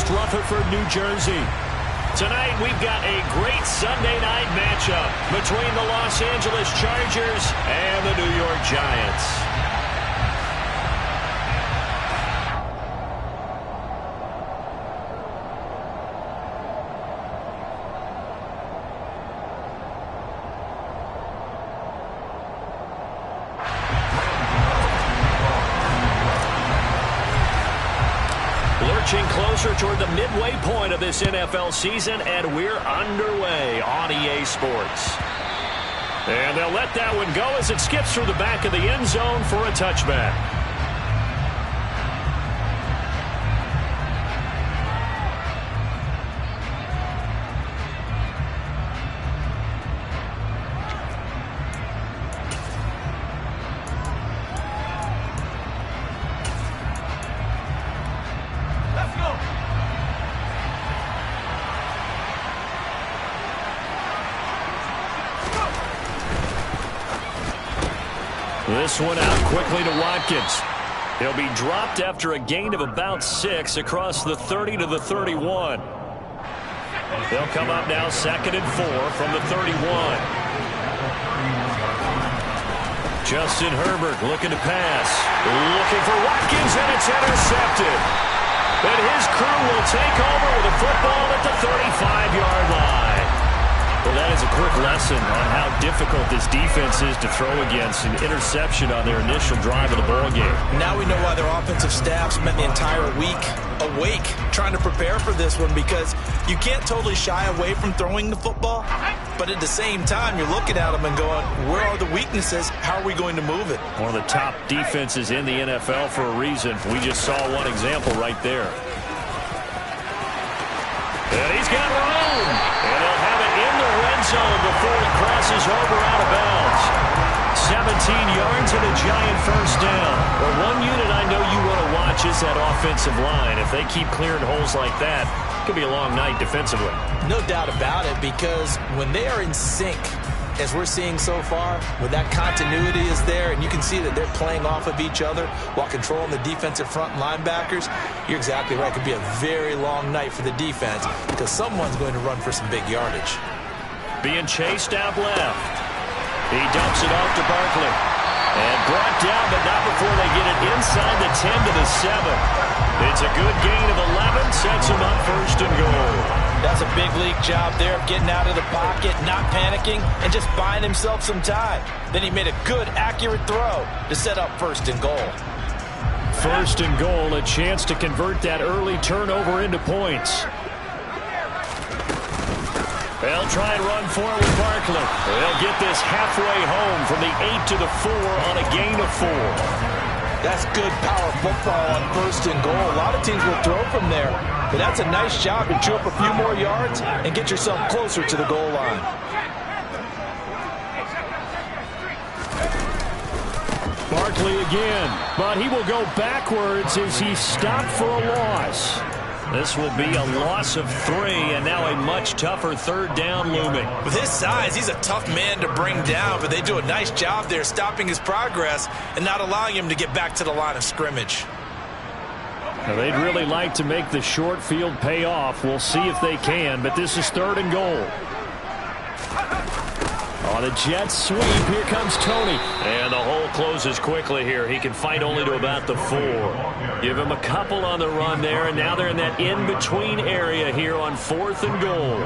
West Rutherford, New Jersey. Tonight, we've got a great Sunday night matchup between the Los Angeles Chargers and the New York Giants. Closer toward the midway point of this NFL season, and we're underway on EA Sports. And they'll let that one go as it skips through the back of the end zone for a touchback. This one out quickly to Watkins. He'll be dropped after a gain of about 6 across the 30 to the 31. They'll come up now 2nd and 4 from the 31. Justin Herbert looking to pass. Looking for Watkins, and it's intercepted. And his crew will take over with a football at the 35-yard line. Well, that is a quick lesson on how difficult this defense is to throw against. An interception on their initial drive of the ballgame. Now we know why their offensive staff spent the entire week awake trying to prepare for this one, because you can't totally shy away from throwing the football, but at the same time you're looking at them and going, where are the weaknesses? How are we going to move it? One of the top defenses in the NFL for a reason. We just saw one example right there. And he's got room. And he'll have it in the red zone before he crosses over out of bounds. 17 yards and a giant first down. Well, one unit I know you want to watch is that offensive line. If they keep clearing holes like that, it could be a long night defensively. No doubt about it, because when they are in sync, as we're seeing so far, when that continuity is there and you can see that they're playing off of each other while controlling the defensive front linebackers, you're exactly right. It could be a very long night for the defense because someone's going to run for some big yardage. Being chased out left. He dumps it off to Barkley. And brought down, but not before they get it inside the 10 to the 7. It's a good gain of 11, sets him up 1st and goal. That's a big league job there of getting out of the pocket, not panicking, and just buying himself some time. Then he made a good, accurate throw to set up 1st and goal. 1st and goal, a chance to convert that early turnover into points. They'll try and run for it with Barkley. They'll get this halfway home from the 8 to the 4 on a gain of 4. That's good power football on 1st and goal. A lot of teams will throw from there, but that's a nice job to chew up a few more yards and get yourself closer to the goal line. Barkley again, but he will go backwards as he's stopped for a loss. This will be a loss of 3, and now a much tougher 3rd down looming. With his size, he's a tough man to bring down, but they do a nice job there stopping his progress and not allowing him to get back to the line of scrimmage. Now, they'd really like to make the short field pay off. We'll see if they can, but this is 3rd and goal. On a jet sweep, here comes Tony. And the hole closes quickly here. He can fight only to about the 4. Give him a couple on the run there, and now they're in that in-between area here on 4th and goal.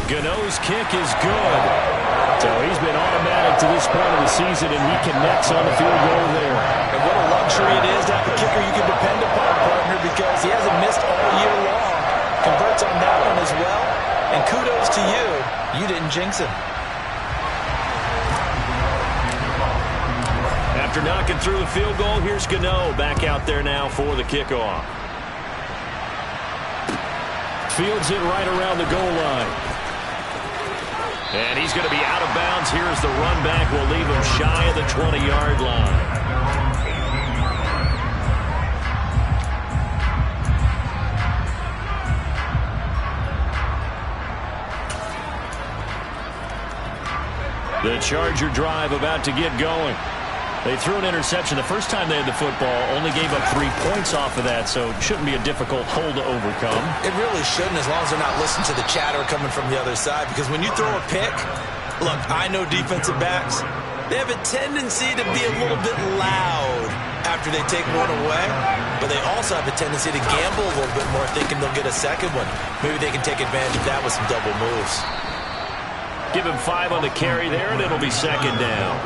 Gano's kick is good. So he's been automatic to this point of the season, and he connects on the field goal there. And what a luxury it is to have a kicker you can depend upon, partner, because he hasn't missed all year long. Converts on that one as well. And kudos to you. You didn't jinx him. After knocking through the field goal, here's Gano back out there now for the kickoff. Fields it right around the goal line. And he's going to be out of bounds here as the run back will leave him shy of the 20-yard line. The Charger drive about to get going. They threw an interception the first time they had the football, only gave up 3 points off of that, so it shouldn't be a difficult hole to overcome. It really shouldn't, as long as they're not listening to the chatter coming from the other side, because when you throw a pick, look, I know defensive backs, they have a tendency to be a little bit loud after they take one away, but they also have a tendency to gamble a little bit more, thinking they'll get a second one. Maybe they can take advantage of that with some double moves. Give him 5 on the carry there, and it'll be second down.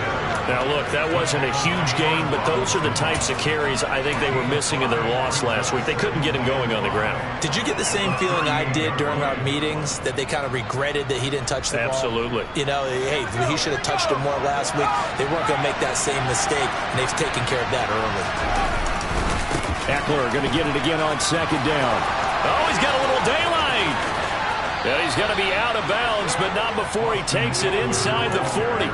Now, look, that wasn't a huge gain, but those are the types of carries I think they were missing in their loss last week. They couldn't get him going on the ground. Did you get the same feeling I did during our meetings, that they kind of regretted that he didn't touch the ball? Absolutely. You know, hey, he should have touched it more last week. They weren't going to make that same mistake, and they've taken care of that early. Eckler going to get it again on second down. Oh, he's got a little daylight. Yeah, he's going to be out of bounds, but not before he takes it inside the 40.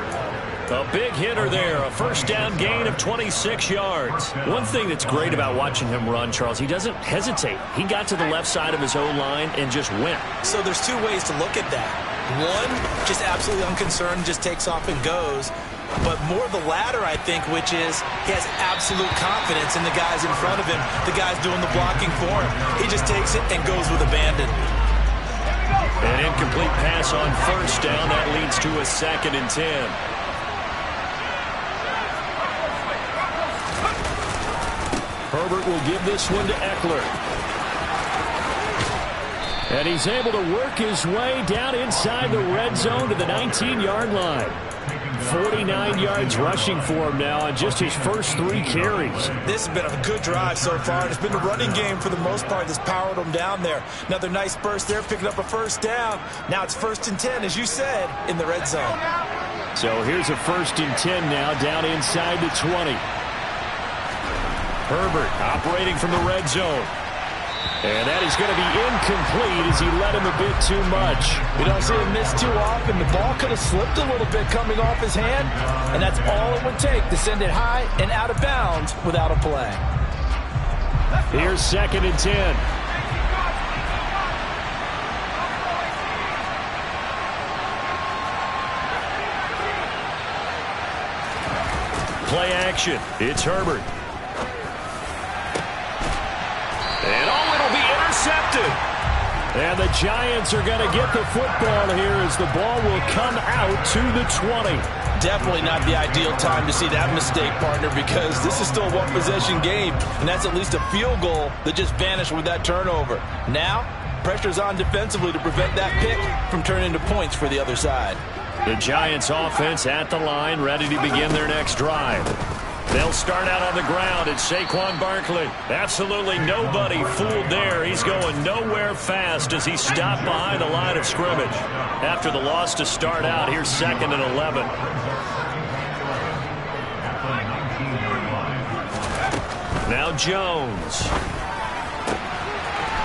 A big hitter there, a first down gain of 26 yards. One thing that's great about watching him run, Charles, he doesn't hesitate. He got to the left side of his O-line and just went. So there's 2 ways to look at that. One, just absolutely unconcerned, just takes off and goes. But more the latter, I think, which is he has absolute confidence in the guys in front of him, the guys doing the blocking for him. He just takes it and goes with abandon. An incomplete pass on first down. That leads to a 2nd and 10. Herbert will give this one to Eckler. And he's able to work his way down inside the red zone to the 19-yard line. 49 yards rushing for him now on just his first 3 carries. This has been a good drive so far, and it's been the running game for the most part that's powered him down there. Another nice burst there, picking up a first down. Now it's 1st and 10, as you said, in the red zone. So here's a 1st and 10 now, down inside the 20. Herbert operating from the red zone. And that is going to be incomplete as he let him a bit too much. We don't see him miss too often. The ball could have slipped a little bit coming off his hand, and that's all it would take to send it high and out of bounds without a play. Here's 2nd and 10. Play action. It's Herbert. And it'll be intercepted. And the Giants are going to get the football here as the ball will come out to the 20. Definitely not the ideal time to see that mistake, partner, because this is still a one-possession game, and that's at least a field goal that just vanished with that turnover. Now, pressure's on defensively to prevent that pick from turning into points for the other side. The Giants offense at the line, ready to begin their next drive. They'll start out on the ground. It's Saquon Barkley. Absolutely nobody fooled there. He's going nowhere fast as he stopped behind the line of scrimmage. After the loss to start out, here's 2nd and 11. Now Jones.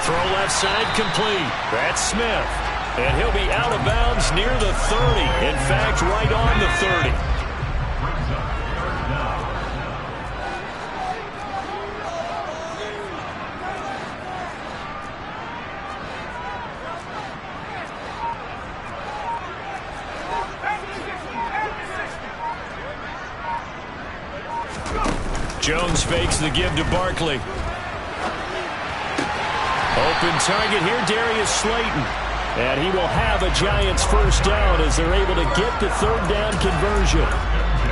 Throw left side complete. That's Smith. And he'll be out of bounds near the 30. In fact, right on the 30. Jones fakes the give to Barkley. Open target here, Darius Slayton. And he will have a Giants first down as they're able to get the 3rd down conversion.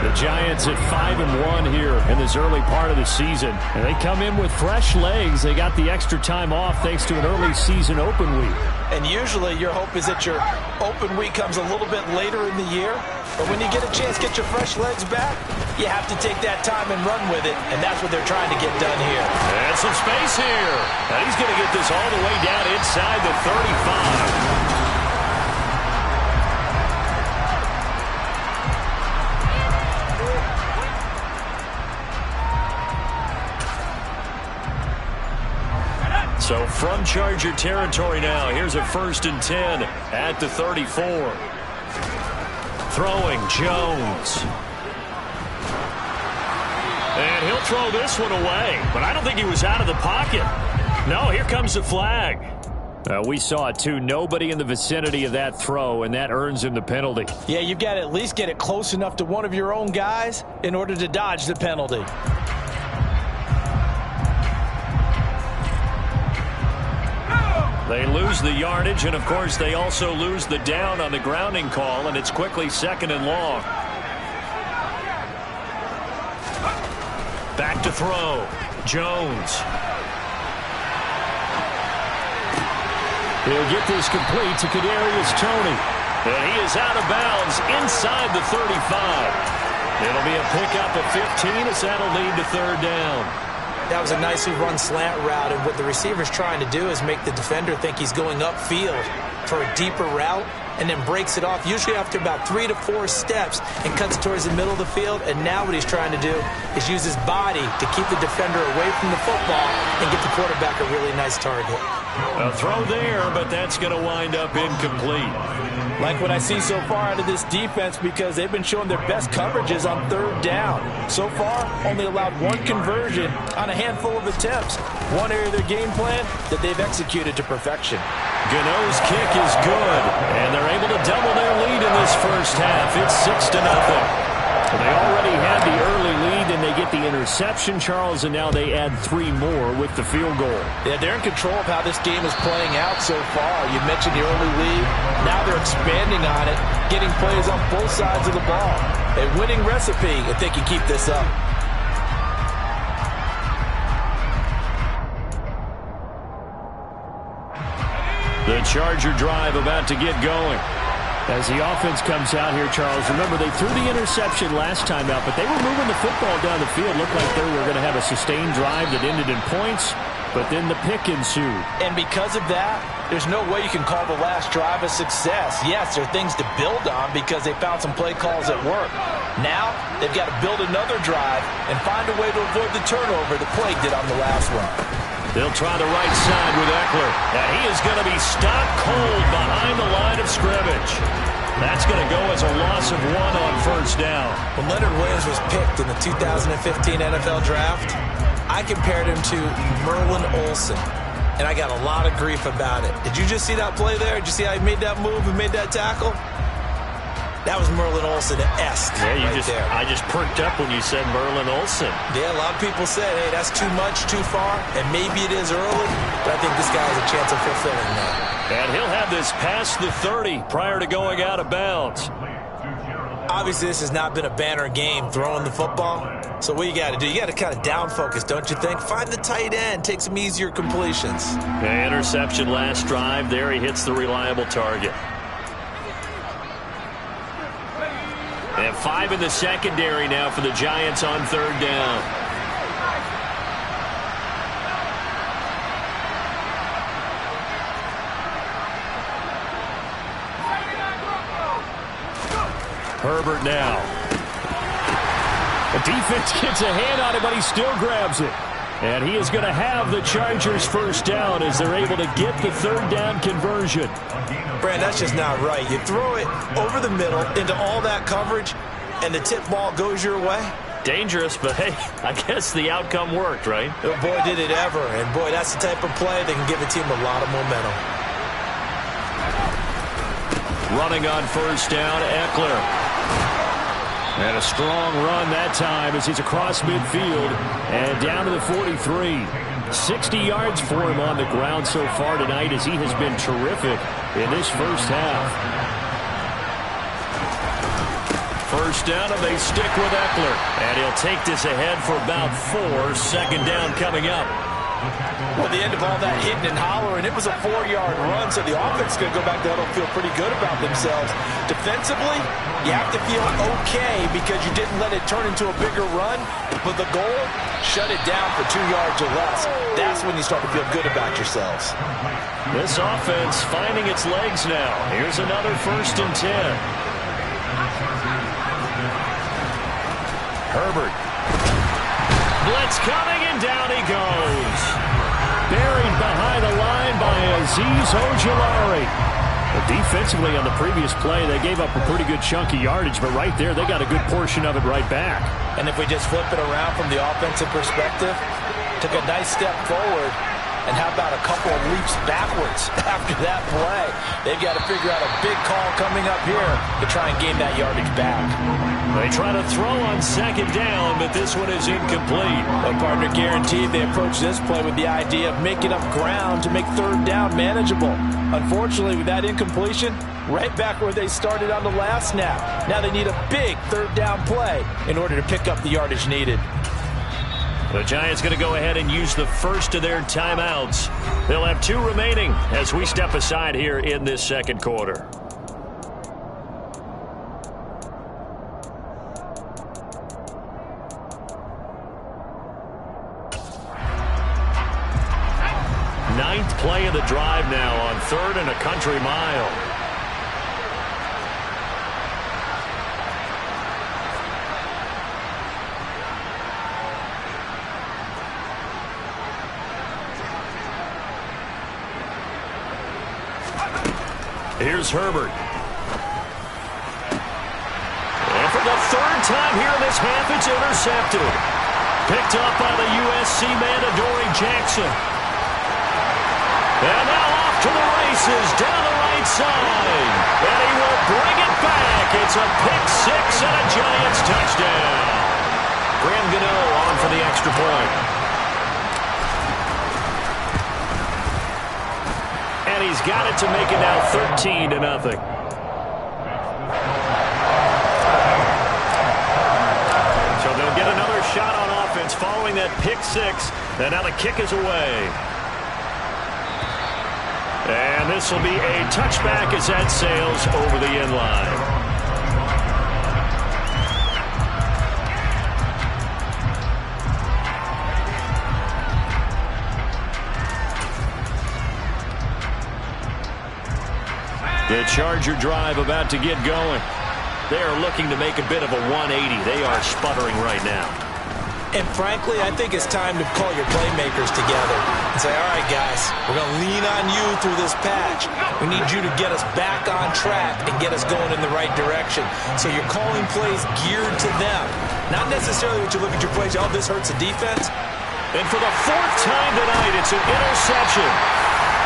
The Giants at 5-1 here in this early part of the season. And they come in with fresh legs. They got the extra time off thanks to an early season open week. And usually your hope is that your open week comes a little bit later in the year. But when you get a chance to get your fresh legs back, you have to take that time and run with it. And that's what they're trying to get done here. And some space here. And he's going to get this all the way down inside the 35. So from Charger territory now, here's a 1st and 10 at the 34. Throwing Jones. And he'll throw this one away, but I don't think he was out of the pocket. No, here comes the flag. We saw it, too. Nobody in the vicinity of that throw, and that earns him the penalty. Yeah, you've got to at least get it close enough to one of your own guys in order to dodge the penalty. They lose the yardage, and, of course, they also lose the down on the grounding call, and it's quickly 2nd and long. Back to throw. Jones. He'll get this complete to Kadarius Toney. And he is out of bounds inside the 35. It'll be a pickup of 15 as that'll lead to 3rd down. That was a nicely run slant route, and what the receiver's trying to do is make the defender think he's going upfield for a deeper route and then breaks it off, usually after about 3 to 4 steps, and cuts towards the middle of the field. And now what he's trying to do is use his body to keep the defender away from the football and get the quarterback a really nice target. A throw there, but that's going to wind up incomplete. Like what I see so far out of this defense, because they've been showing their best coverages on 3rd down. So far, only allowed 1 conversion on a handful of attempts. One area of their game plan that they've executed to perfection. Gano's kick is good, and they're able to double their lead in this first half. It's 6-0. They already had the early lead, and they get the interception, Charles, and now they add 3 more with the field goal. Yeah, they're in control of how this game is playing out so far. You mentioned the early lead. Now they're expanding on it, getting plays on both sides of the ball. A winning recipe if they can keep this up. The Charger drive about to get going. As the offense comes out here, Charles, remember they threw the interception last time out, but they were moving the football down the field. Looked like they were going to have a sustained drive that ended in points, but then the pick ensued. And because of that, there's no way you can call the last drive a success. Yes, there are things to build on because they found some play calls that work. Now, they've got to build another drive and find a way to avoid the turnover the plague did on the last one. They'll try the right side with Eckler. And he is going to be stopped cold behind the line of scrimmage. That's going to go as a loss of 1 on 1st down. When Leonard Williams was picked in the 2015 NFL Draft, I compared him to Merlin Olsen. And I got a lot of grief about it. Did you just see that play there? Did you see how he made that move and made that tackle? That was Merlin Olsen-esque. Yeah, there. I just perked up when you said Merlin Olsen. Yeah, a lot of people said, hey, that's too much, too far, and maybe it is early, but I think this guy has a chance of fulfilling that. And he'll have this past the 30 prior to going out of bounds. Obviously, this has not been a banner game throwing the football. So what you got to do, you got to kind of down focus, don't you think? Find the tight end, take some easier completions. The interception last drive. There he hits the reliable target. They have 5 in the secondary now for the Giants on 3rd down. Herbert now. The defense gets a hand on it, but he still grabs it. And he is going to have the Chargers 1st down as they're able to get the 3rd down conversion. Brand, that's just not right. You throw it over the middle into all that coverage, and the tip ball goes your way. Dangerous, but hey, I guess the outcome worked, right? Oh, boy, did it ever. And, boy, that's the type of play that can give a team a lot of momentum. Running on 1st down, Eckler. And a strong run that time as he's across midfield and down to the 43. 60 yards for him on the ground so far tonight as he has been terrific in this first half. 1st down, and they stick with Eckler. And he'll take this ahead for about 4. 2nd down coming up. Well, the end of all that hitting and hollering, it was a 4-yard run, so the offense is going to go back there and feel pretty good about themselves. Defensively, you have to feel okay because you didn't let it turn into a bigger run, but the goal, shut it down for 2 yards or less. That's when you start to feel good about yourselves. This offense finding its legs now. Here's another 1st and 10. Herbert. Blitz coming, and down he goes. Buried behind the line by Azeez Ojulari. Defensively on the previous play, they gave up a pretty good chunk of yardage, but right there, they got a good portion of it right back. And if we just flip it around from the offensive perspective, took a nice step forward, And how about a couple of leaps backwards after that play? They've got to figure out a big call coming up here to try and gain that yardage back. They try to throw on second down, but this one is incomplete. A partner guaranteed they approach this play with the idea of making up ground to make third down manageable. Unfortunately, with that incompletion, right back where they started on the last snap. Now they need a big third down play in order to pick up the yardage needed. The Giants going to go ahead and use the first of their timeouts. They'll have 2 remaining as we step aside here in this second quarter. Ninth play of the drive now on 3rd and a country mile. Here's Herbert. And for the 3rd time here in this half, it's intercepted. Picked up by the USC man, Adoree Jackson. And now off to the races down the right side. And he will bring it back. It's a pick 6 and a Giants touchdown. Graham Gano on for the extra point. And he's got it to make it now 13-0. So they'll get another shot on offense following that pick 6. And now the kick is away. And this will be a touchback as that sails over the end line. The Charger drive about to get going. They are looking to make a bit of a 180. They are sputtering right now. And frankly, I think it's time to call your playmakers together and say, all right, guys, we're going to lean on you through this patch. We need you to get us back on track and get us going in the right direction. So you're calling plays geared to them. Not necessarily that you look at your plays, oh, this hurts the defense. And for the 4th time tonight, it's an interception.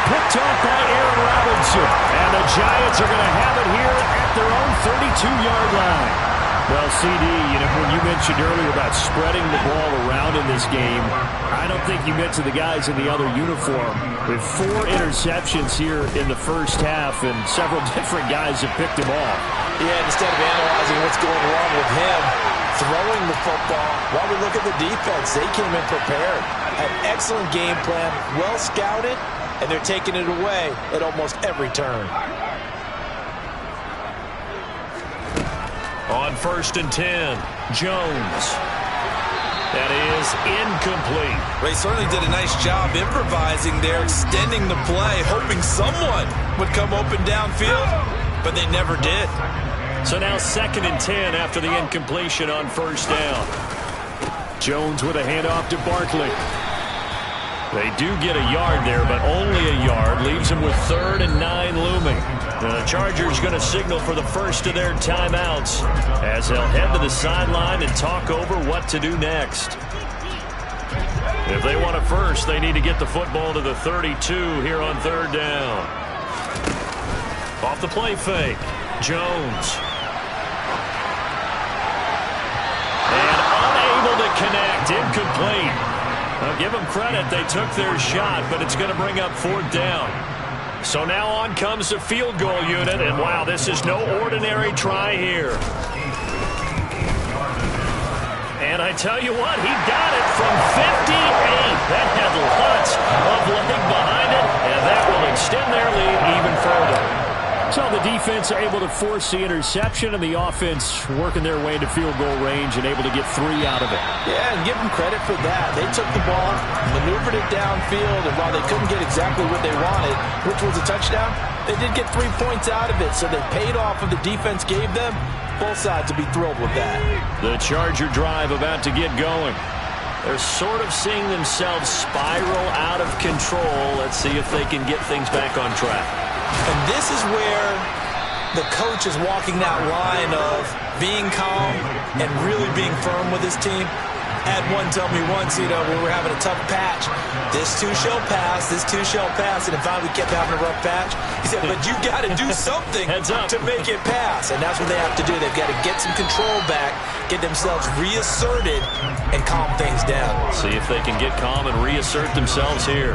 Picked off by Aaron Robinson. And the Giants are going to have it here at their own 32-yard line. Well, CD, when you mentioned earlier about spreading the ball around in this game, I don't think you mentioned the guys in the other uniform. With 4 interceptions here in the first half, and several different guys have picked him off. Yeah, instead of analyzing what's going wrong with him, throwing the football, while we look at the defense, they came in prepared. An excellent game plan, well scouted, and they're taking it away at almost every turn. On 1st and 10, Jones. That is incomplete. They certainly did a nice job improvising there, extending the play, hoping someone would come open downfield, but they never did. So now 2nd and 10 after the incompletion on 1st down. Jones with a handoff to Barkley. They do get a yard there, but only a yard. Leaves them with 3rd and 9 looming. The Chargers going to signal for the first of their timeouts as they'll head to the sideline and talk over what to do next. If they want it first, they need to get the football to the 32 here on 3rd down. Off the play fake, Jones. And unable to connect, incomplete. I'll give them credit, they took their shot, but it's going to bring up 4th down. So now on comes the field goal unit, and wow, this is no ordinary try here. And I tell you what, he got it from 58. That had lots of leg behind it, and that will extend their lead even further. So the defense able to force the interception, and the offense working their way into field goal range and able to get 3 out of it. Yeah, and give them credit for that. They took the ball, maneuvered it downfield, and while they couldn't get exactly what they wanted, which was a touchdown, they did get 3 points out of it, so they paid off what the defense gave them. Both sides will be thrilled with that. The Charger drive about to get going. They're sort of seeing themselves spiral out of control. Let's see if they can get things back on track. And this is where the coach is walking that line of being calm and really being firm with his team. Had one tell me once, when we were having a tough patch, this too shall pass, this too shall pass, and finally we kept having a rough patch. He said, but you got to do something to make it pass, and that's what they have to do. They've got to get some control back, get themselves reasserted, and calm things down. See if they can get calm and reassert themselves here.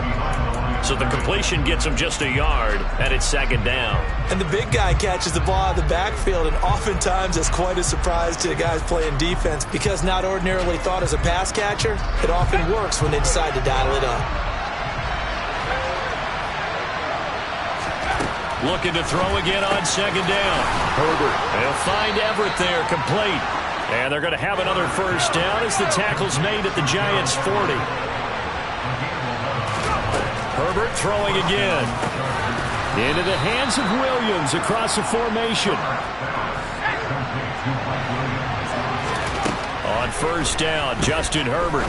So the completion gets them just a yard, and it's second down. And the big guy catches the ball out of the backfield, and oftentimes it's quite a surprise to the guys playing defense because not ordinarily thought as a pass catcher, it often works when they decide to dial it up. Looking to throw again on second down. Herbert, they'll find Everett there, complete. And they're going to have another first down as the tackle's made at the Giants' 40. Herbert throwing again. Into the hands of Williams across the formation. On first down, Justin Herbert.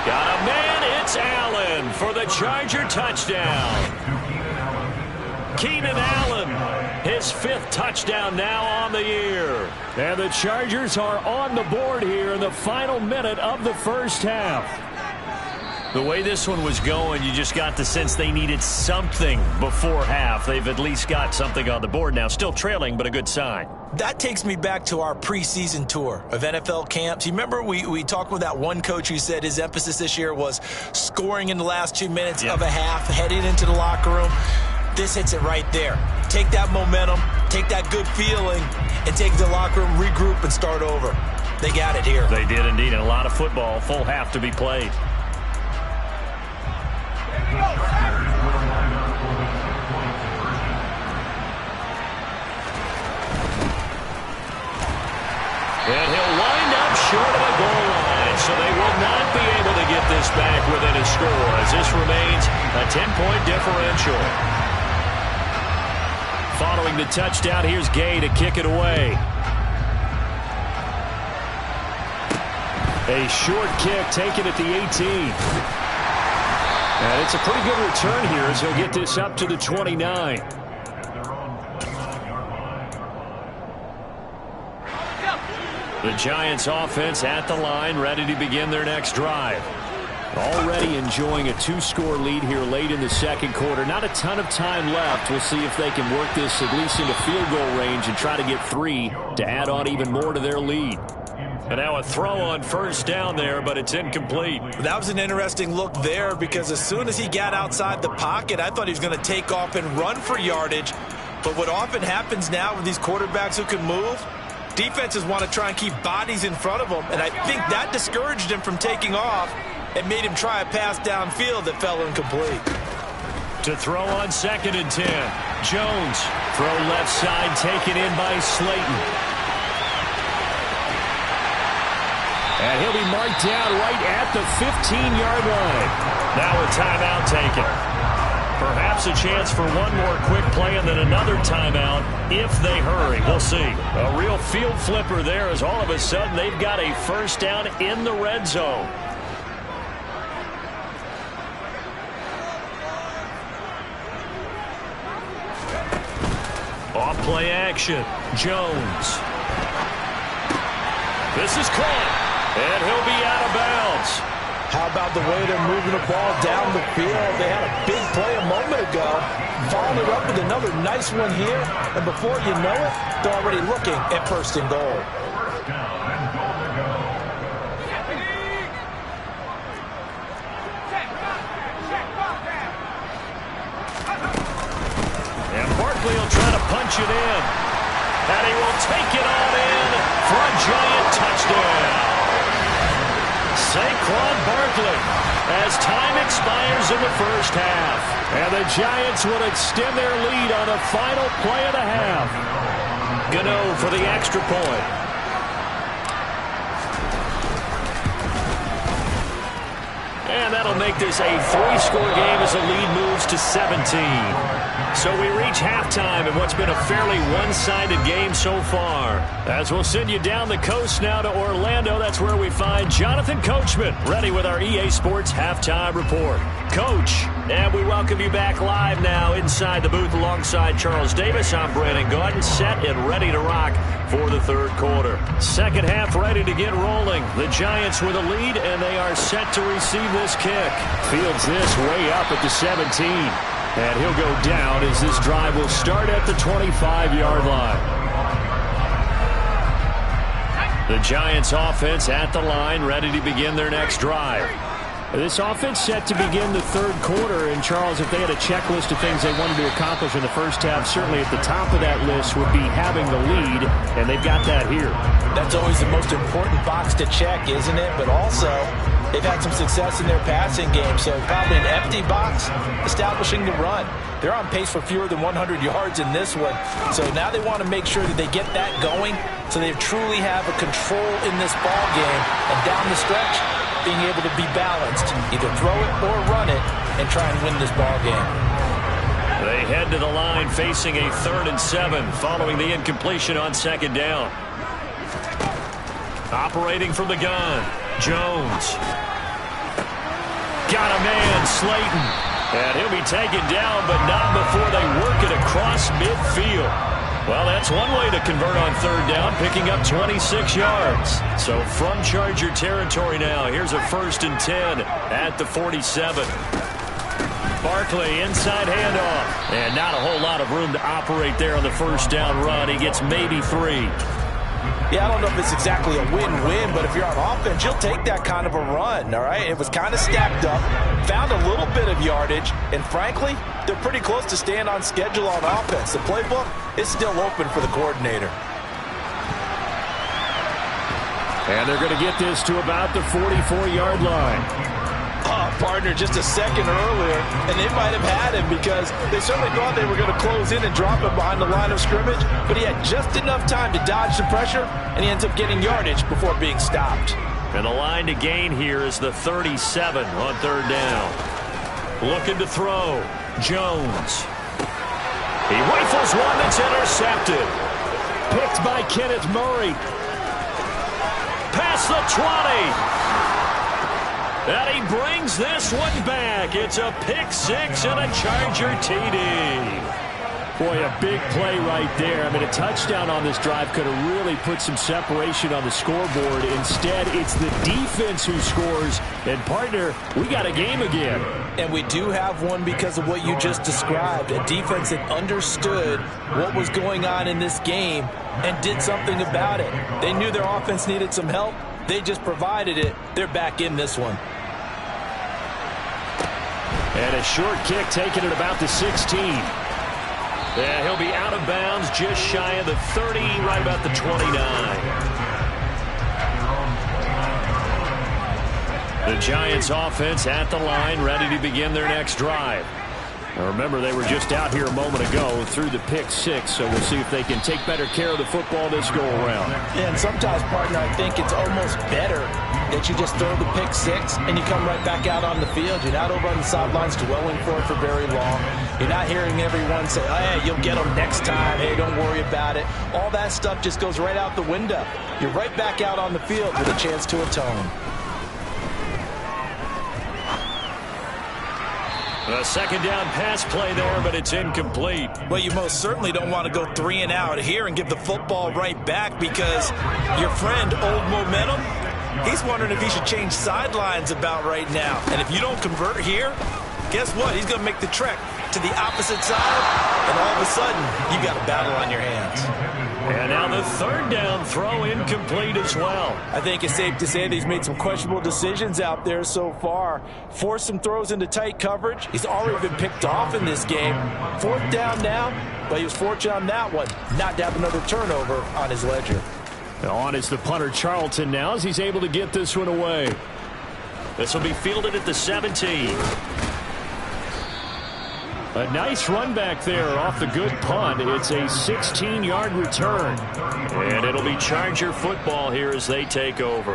Got a man, it's Allen for the Charger touchdown. Keenan Allen, his 5th touchdown now on the year. And the Chargers are on the board here in the final minute of the first half. The way this one was going, you just got the sense they needed something before half. They've at least got something on the board now. Still trailing, but a good sign. That takes me back to our preseason tour of NFL camps. You remember we talked with that one coach who said his emphasis this year was scoring in the last 2 minutes of a half, heading into the locker room. This hits it right there. Take that momentum, take that good feeling, and take the locker room, regroup, and start over. They got it here. They did indeed, and a lot of football, full half to be played. And he'll wind up short of the goal line, so they will not be able to get this back within a score as this remains a 10-point differential. Following the touchdown, here's Gay to kick it away. A short kick taken at the 18. And it's a pretty good return here as he'll get this up to the 29. The Giants offense at the line, ready to begin their next drive. Already enjoying a 2-score lead here late in the second quarter. Not a ton of time left. We'll see if they can work this at least into field goal range and try to get 3 to add on even more to their lead. And now a throw on first down there, but it's incomplete. That was an interesting look there because as soon as he got outside the pocket, I thought he was going to take off and run for yardage. But what often happens now with these quarterbacks who can move, defenses want to try and keep bodies in front of them, and I think that discouraged him from taking off and made him try a pass downfield that fell incomplete. To throw on 2nd and 10. Jones, throw left side, taken in by Slayton. And he'll be marked down right at the 15-yard line. Now a timeout taken. Perhaps a chance for one more quick play and then another timeout if they hurry. We'll see. A real field flipper there as all of a sudden they've got a first down in the red zone. Off play action. Jones. This is caught. And he'll be out of bounds. How about the way they're moving the ball down the field? They had a big play a moment ago. Followed it up with another nice one here. And before you know it, they're already looking at 1st and goal. And Barkley will try to punch it in. And he will take it on in for a Giant touchdown. Saquon Barkley as time expires in the first half. And the Giants will extend their lead on the final play of the half. Gano for the extra point. And that'll make this a 3-score game as the lead moves to 17. So we reach halftime in what's been a fairly one-sided game so far. As we'll send you down the coast now to Orlando, that's where we find Jonathan Coachman, ready with our EA Sports Halftime Report. Coach, and we welcome you back live now inside the booth alongside Charles Davis. I'm Brandon Gaudin, set and ready to rock for the third quarter. Second half ready to get rolling. The Giants with a lead, and they are set to receive this kick. Fields this way up at the 17. And he'll go down as this drive will start at the 25-yard line. The Giants offense at the line, ready to begin their next drive. This offense set to begin the third quarter. And, Charles, if they had a checklist of things they wanted to accomplish in the first half, certainly at the top of that list would be having the lead, and they've got that here. That's always the most important box to check, isn't it? But also, they've had some success in their passing game, so probably an empty box, establishing the run. They're on pace for fewer than 100 yards in this one, so now they want to make sure that they get that going so they truly have a control in this ball game, and down the stretch, being able to be balanced, either throw it or run it, and try and win this ball game. They head to the line facing a 3rd and 7 following the incompletion on second down. Operating from the gun, Jones. Got a man, Slayton. And he'll be taken down, but not before they work it across midfield. Well, that's one way to convert on third down, picking up 26 yards. So from Charger territory now, here's a 1st and 10 at the 47. Barkley, inside handoff. And not a whole lot of room to operate there on the first down run. He gets maybe 3. Yeah, I don't know if it's exactly a win-win, but if you're on offense, you'll take that kind of a run, all right? It was kind of stacked up, found a little bit of yardage, and frankly, they're pretty close to staying on schedule on offense. The playbook is still open for the coordinator. And they're going to get this to about the 44-yard line. Partner just a second earlier, and they might have had him because they certainly thought they were going to close in and drop him behind the line of scrimmage, but he had just enough time to dodge the pressure, and he ends up getting yardage before being stopped. And the line to gain here is the 37 on third down. Looking to throw, Jones. He rifles one that's intercepted. Picked by Kenneth Murray. Past the 20. And he brings this one back. It's a pick 6 and a Charger TD. Boy, a big play right there. I mean, a touchdown on this drive could have really put some separation on the scoreboard. Instead, it's the defense who scores. And, partner, we got a game again. And we do have one because of what you just described. A defense that understood what was going on in this game and did something about it. They knew their offense needed some help. They just provided it. They're back in this one. And a short kick taken at about the 16. Yeah, he'll be out of bounds just shy of the 30, right about the 29. The Giants offense at the line, ready to begin their next drive. Now remember, they were just out here a moment ago through the pick 6, so we'll see if they can take better care of the football this go-around. Yeah, and sometimes, partner, I think it's almost better that you just throw the pick 6 and you come right back out on the field. You're not over on the sidelines dwelling for it for very long. You're not hearing everyone say, oh, hey, you'll get them next time. Hey, don't worry about it. All that stuff just goes right out the window. You're right back out on the field with a chance to atone. A second down pass play there, but it's incomplete. Well, you most certainly don't want to go 3 and out here and give the football right back because your friend, Old Momentum, he's wondering if he should change sidelines about right now. And if you don't convert here, guess what? He's going to make the trek to the opposite side, and all of a sudden, you got a battle on your hands. And now the third down throw incomplete as well. I think it's safe to say that he's made some questionable decisions out there so far. Forced some throws into tight coverage. He's already been picked off in this game. 4th down now, but he was fortunate on that one not to have another turnover on his ledger. Now on is the punter Charlton now as he's able to get this one away. This will be fielded at the 17. A nice run back there off the good punt. It's a 16-yard return. And it'll be Charger football here as they take over.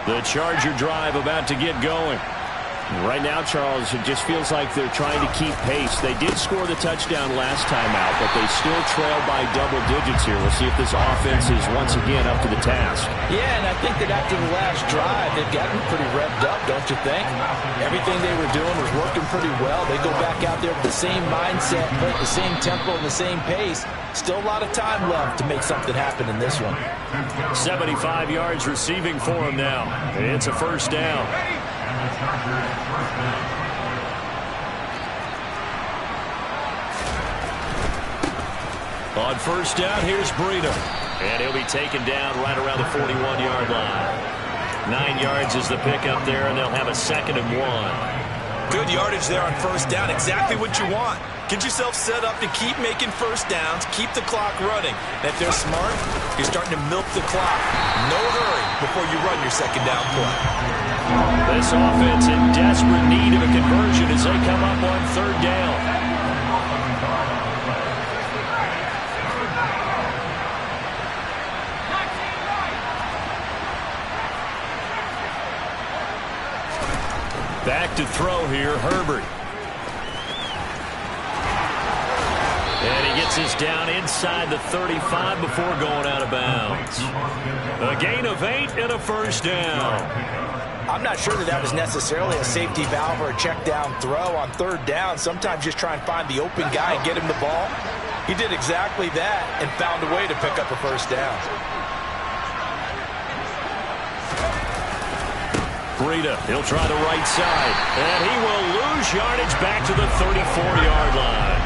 The Charger drive about to get going. Right now, Charles, it just feels like they're trying to keep pace. They did score the touchdown last time out, but they still trail by double digits here. We'll see if this offense is once again up to the task. Yeah, and I think that after the last drive, they've gotten pretty revved up, don't you think? Everything they were doing was working pretty well. They go back out there with the same mindset, play at the same tempo and the same pace. Still a lot of time left to make something happen in this one. 75 yards receiving for him now. It's a first down. On first down, here's Breida. And he'll be taken down right around the 41-yard line. 9 yards is the pickup there, and they'll have a 2nd and 1. Good yardage there on first down. Exactly what you want. Get yourself set up to keep making first downs, keep the clock running. And if they're smart, you're starting to milk the clock. No hurry before you run your 2nd down play. This offense in desperate need of a conversion as they come up on 3rd down. Back to throw here, Herbert. And he gets us down inside the 35 before going out of bounds. A gain of 8 and a first down. I'm not sure that was necessarily a safety valve or a check down throw on 3rd down. Sometimes just try and find the open guy and get him the ball. He did exactly that and found a way to pick up a first down. Breida, he'll try the right side, and he will lose yardage back to the 34-yard line.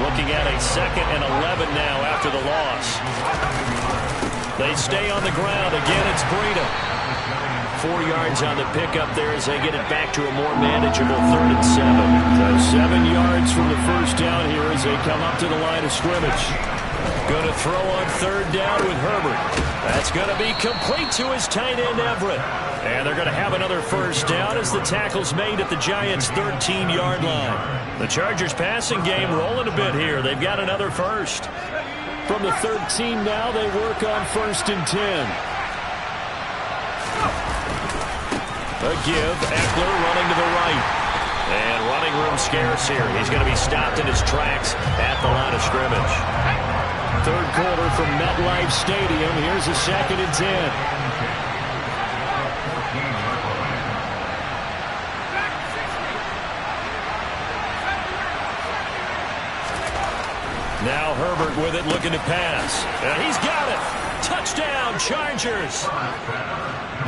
Looking at a 2nd and 11 now after the loss. They stay on the ground. Again, it's Breida. 4 yards on the pickup there as they get it back to a more manageable 3rd and 7. So 7 yards from the first down here as they come up to the line of scrimmage. Going to throw on 3rd down with Herbert. That's going to be complete to his tight end, Everett. And they're going to have another first down as the tackle's made at the Giants' 13-yard line. The Chargers' passing game rolling a bit here. They've got another first. From the 13 now, they work on 1st and 10. A give. Eckler running to the right. And running room scarce here. He's going to be stopped in his tracks at the line of scrimmage. 3rd quarter from MetLife Stadium. Here's a 2nd and 10. Now Herbert with it, looking to pass. And he's got it. Touchdown, Chargers.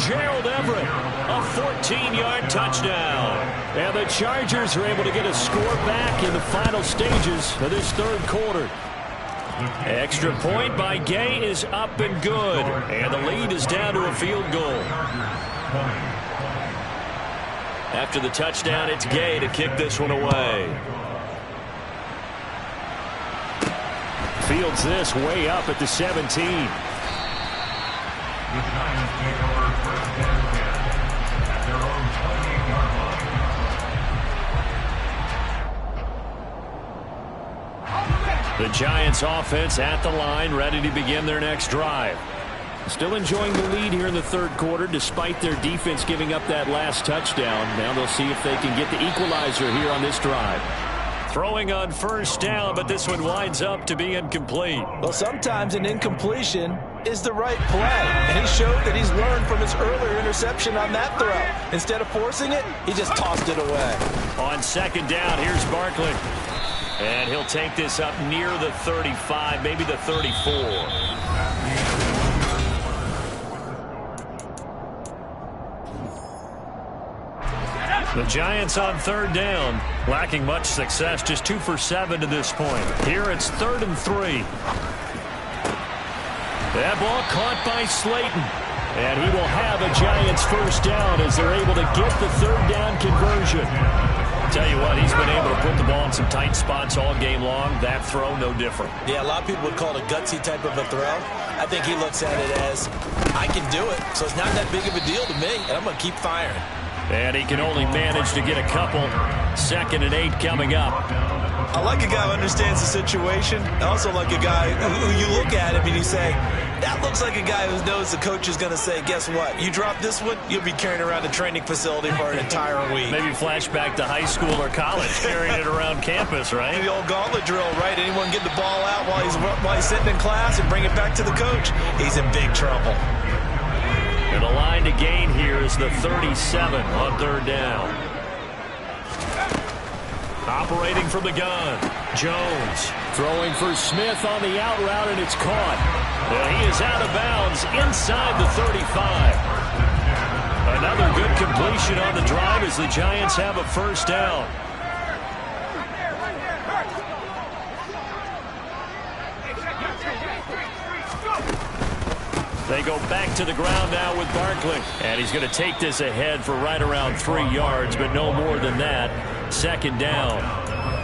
Gerald Everett, a 14-yard touchdown. And the Chargers are able to get a score back in the final stages of this 3rd quarter. Extra point by Gay is up and good. And the lead is down to a field goal. After the touchdown, it's Gay to kick this one away. Fields this way up at the 17. The Giants offense at the line, ready to begin their next drive. Still enjoying the lead here in the 3rd quarter despite their defense giving up that last touchdown. Now they'll see if they can get the equalizer here on this drive. Throwing on first down, but this one winds up to be incomplete. Well, sometimes an incompletion is the right play. And he showed that he's learned from his earlier interception on that throw. Instead of forcing it, he just tossed it away. On 2nd down, here's Barkley. And he'll take this up near the 35, maybe the 34. The Giants on 3rd down, lacking much success, just 2 for 7 to this point. Here it's 3rd and 3. That ball caught by Slayton. And he will have a Giants first down as they're able to get the 3rd down conversion. Tell you what, he's been able to put the ball in some tight spots all game long. That throw, no different. Yeah, a lot of people would call it a gutsy type of a throw. I think he looks at it as, I can do it, so it's not that big of a deal to me, and I'm going to keep firing. And he can only manage to get a couple. 2nd and 8 coming up. I like a guy who understands the situation. I also like a guy who you look at him and you say, that looks like a guy who knows the coach is going to say, guess what? You drop this one, you'll be carrying around a training facility for an entire week. Maybe flashback to high school or college, carrying it around campus, right? The old gauntlet drill, right? Anyone get the ball out while he's sitting in class and bring it back to the coach, he's in big trouble. And the line to gain here is the 37 on 3rd down. Operating from the gun, Jones throwing for Smith on the out route, and it's caught. And he is out of bounds inside the 35. Another good completion on the drive as the Giants have a 1st down. They go back to the ground now with Barkley. And he's going to take this ahead for right around 3 yards, but no more than that. 2nd down.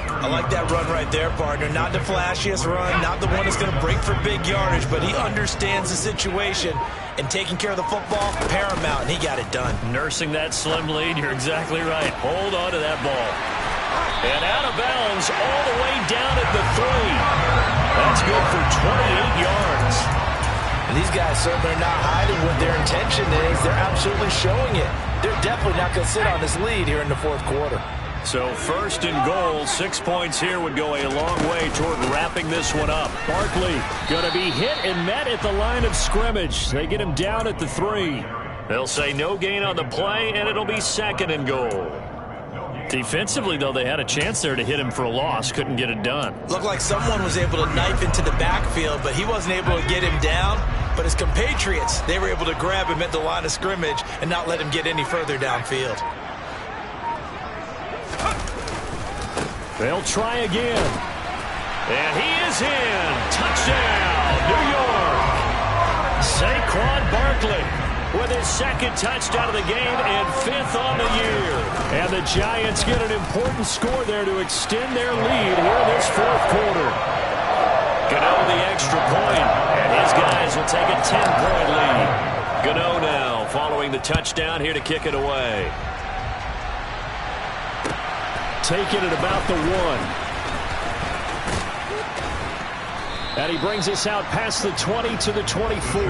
I like that run right there, partner. Not the flashiest run, not the one that's going to break for big yardage, but he understands the situation, and taking care of the football, paramount, and he got it done. Nursing that slim lead, you're exactly right. Hold on to that ball. And out of bounds all the way down at the 3. That's good for 28 yards. And these guys certainly are not hiding what their intention is. They're absolutely showing it. They're definitely not going to sit on this lead here in the 4th quarter. So 1st and goal, 6 points here would go a long way toward wrapping this one up. Barkley going to be hit and met at the line of scrimmage. They get him down at the 3. They'll say no gain on the play, and it'll be 2nd and goal. Defensively, though, they had a chance there to hit him for a loss. Couldn't get it done. Looked like someone was able to knife into the backfield, but he wasn't able to get him down. But his compatriots, they were able to grab him at the line of scrimmage and not let him get any further downfield. They'll try again. And he is in. Touchdown, New York. Saquon Barkley with his 2nd touchdown of the game and 5th on the year. And the Giants get an important score there to extend their lead here in this 4th quarter. Gano the extra point, and his guys will take a 10-point lead. Gano now following the touchdown here to kick it away. Taken at about the 1. And he brings us out past the 20 to the 24.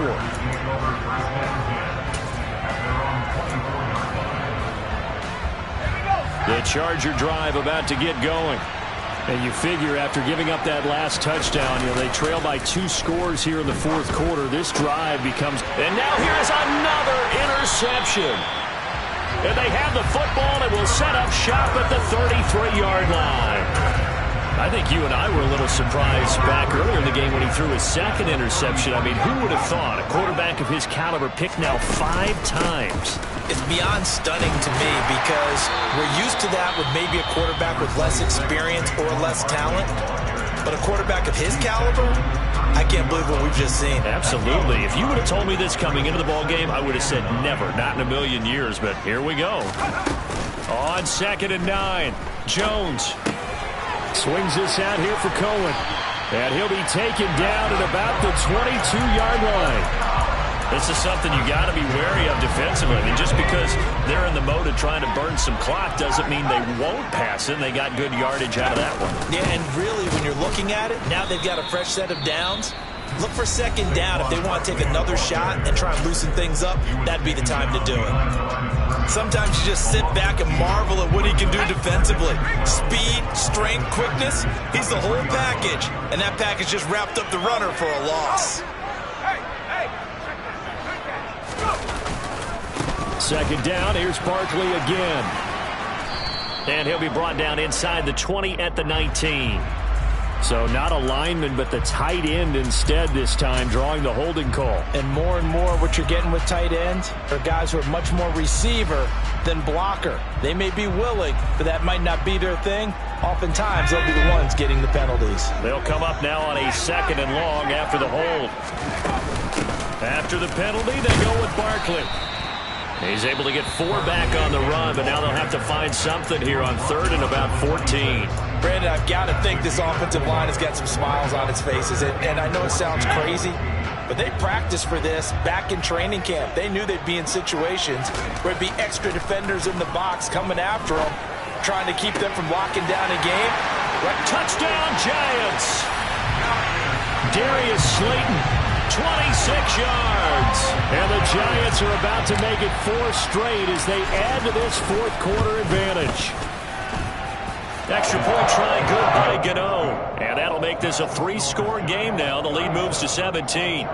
The Charger drive about to get going. And you figure after giving up that last touchdown, they trail by 2 scores here in the 4th quarter. This drive becomes... And now here's another interception. And they have the football and will set up shop at the 33-yard line. I think you and I were a little surprised back earlier in the game when he threw his 2nd interception. I mean, who would have thought a quarterback of his caliber picked now 5 times? It's beyond stunning to me because we're used to that with maybe a quarterback with less experience or less talent. But a quarterback of his caliber, I can't believe what we've just seen. Absolutely. If you would have told me this coming into the ball game, I would have said never, not in a million years. But here we go. On 2nd and 9, Jones swings this out here for Cohen. And he'll be taken down at about the 22-yard line. This is something you got to be wary of defensively. I mean, just because they're in the mode of trying to burn some clock doesn't mean they won't pass it. They got good yardage out of that one. Yeah, and really, when you're looking at it, now they've got a fresh set of downs. Look for 2nd down. If they want to take another shot and try and loosen things up, that'd be the time to do it. Sometimes you just sit back and marvel at what he can do defensively. Speed, strength, quickness, he's the whole package. And that package just wrapped up the runner for a loss. 2nd down, here's Barkley again. And he'll be brought down inside the 20 at the 19. So not a lineman, but the tight end instead this time, drawing the holding call. And more what you're getting with tight ends are guys who are much more receiver than blocker. They may be willing, but that might not be their thing. Oftentimes, they'll be the ones getting the penalties. They'll come up now on a 2nd and long after the hold. After the penalty, they go with Barkley. He's able to get 4 back on the run, but now they'll have to find something here on 3rd and about 14. Brandon, I've got to think this offensive line has got some smiles on its faces. And I know it sounds crazy, But they practiced for this back in training camp. They knew they'd be in situations where it'd be extra defenders in the box coming after them, trying to keep them from locking down a game. Touchdown, Giants! Darius Slayton, 26 yards. And the Giants are about to make it 4 straight as they add to this fourth quarter advantage. Extra point try, good by Gano. And that'll make this a 3-score game now. The lead moves to 17.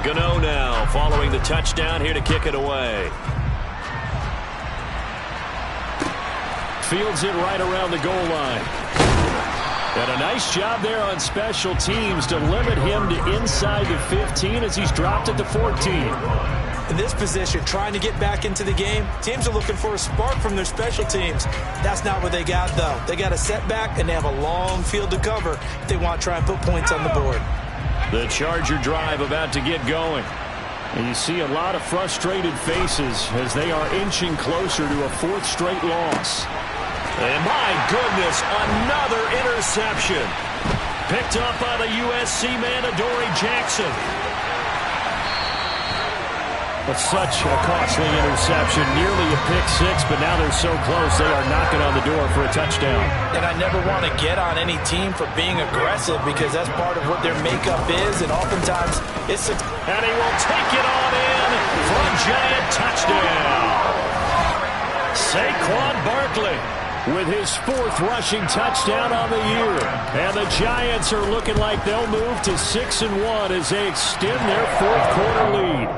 Gano now following the touchdown here to kick it away. Fields it right around the goal line. And a nice job there on special teams to limit him to inside the 15 as he's dropped at the 14. In this position, trying to get back into the game, teams are looking for a spark from their special teams. That's not what they got, though. They got a setback, and they have a long field to cover if they want to try and put points on the board. The Charger drive about to get going. And you see a lot of frustrated faces as they are inching closer to a 4th straight loss. And my goodness, another interception. Picked up by the USC man, Adoree Jackson. But such a costly interception, nearly a pick-6, but now they're so close they are knocking on the door for a touchdown. And I never want to get on any team for being aggressive because that's part of what their makeup is, and oftentimes it's a... And he will take it on in for a Giant touchdown. Saquon Barkley with his 4th rushing touchdown on the year. And the Giants are looking like they'll move to 6-1 as they extend their 4th quarter lead.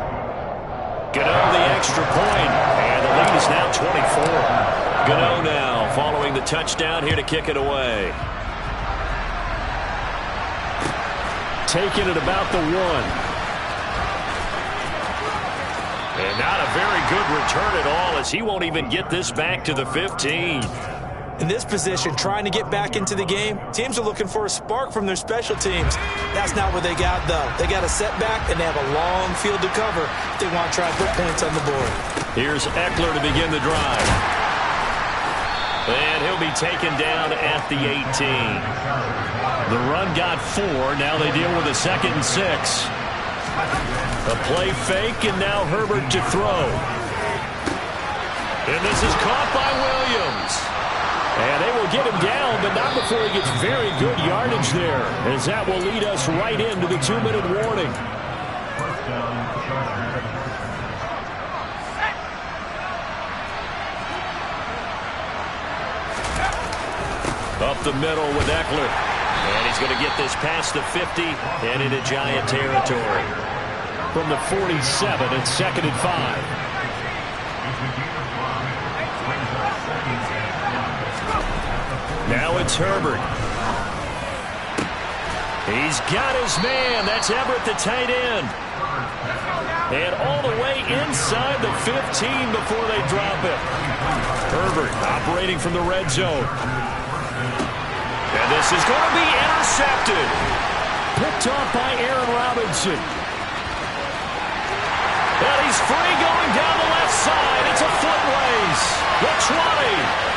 Gano the extra point, and the lead is now 24. Gano now following the touchdown here to kick it away. Taking it about the 1. And not a very good return at all as he won't even get this back to the 15. In this position, trying to get back into the game, teams are looking for a spark from their special teams. That's not what they got, though. They got a setback, and they have a long field to cover if they want to try and put points on the board. Here's Eckler to begin the drive. And he'll be taken down at the 18. The run got 4. Now they deal with a 2nd and 6. A play fake, and now Herbert to throw. And this is caught by Williams. And they will get him down, but not before he gets very good yardage there, as that will lead us right into the 2-minute warning. Up the middle with Eckler. And he's going to get this past the 50 and into Giant territory. From the 47, it's 2nd and 5. Now it's Herbert. He's got his man. That's Everett, the tight end. And all the way inside the 15 before they drop it. Herbert operating from the red zone. And this is going to be intercepted. Picked off by Aaron Robinson. And he's free going down the left side. It's a foot race. The 20.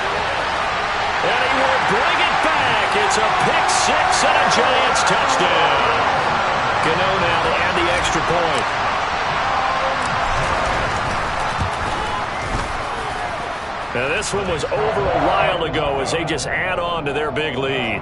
And he will bring it back. It's a pick-6 and a Giants touchdown. Gano now to add the extra point. Now this one was over a while ago as they just add on to their big lead.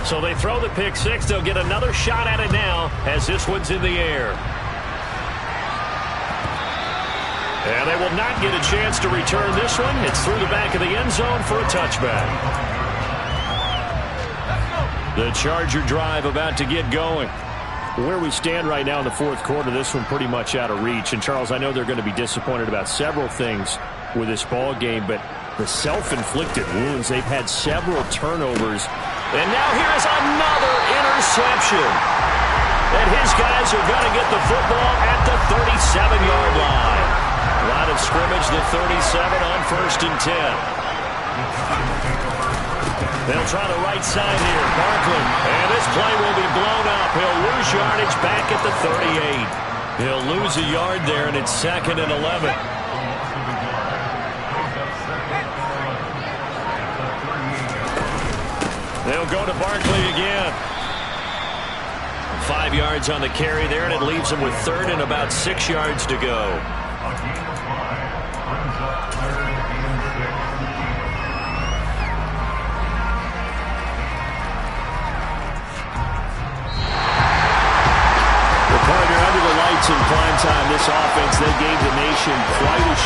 So they throw the pick-6. They'll get another shot at it now as this one's in the air. And they will not get a chance to return this one. It's through the back of the end zone for a touchback. The Charger drive about to get going. Where we stand right now in the 4th quarter, this one pretty much out of reach. And, Charles, I know they're going to be disappointed about several things with this ball game, but the self-inflicted wounds, they've had several turnovers. And now here is another interception. And his guys are going to get the football at the 37-yard line. Line of scrimmage, the 37 on 1st and 10. They'll try the right side here. Barkley. And this play will be blown up. He'll lose yardage back at the 38. He'll lose a yard there, and it's 2nd and 11. They'll go to Barkley again. 5 yards on the carry there, and it leaves him with 3rd and about 6 yards to go. The partner under the lights in prime time. This offense, they gave the nation quite a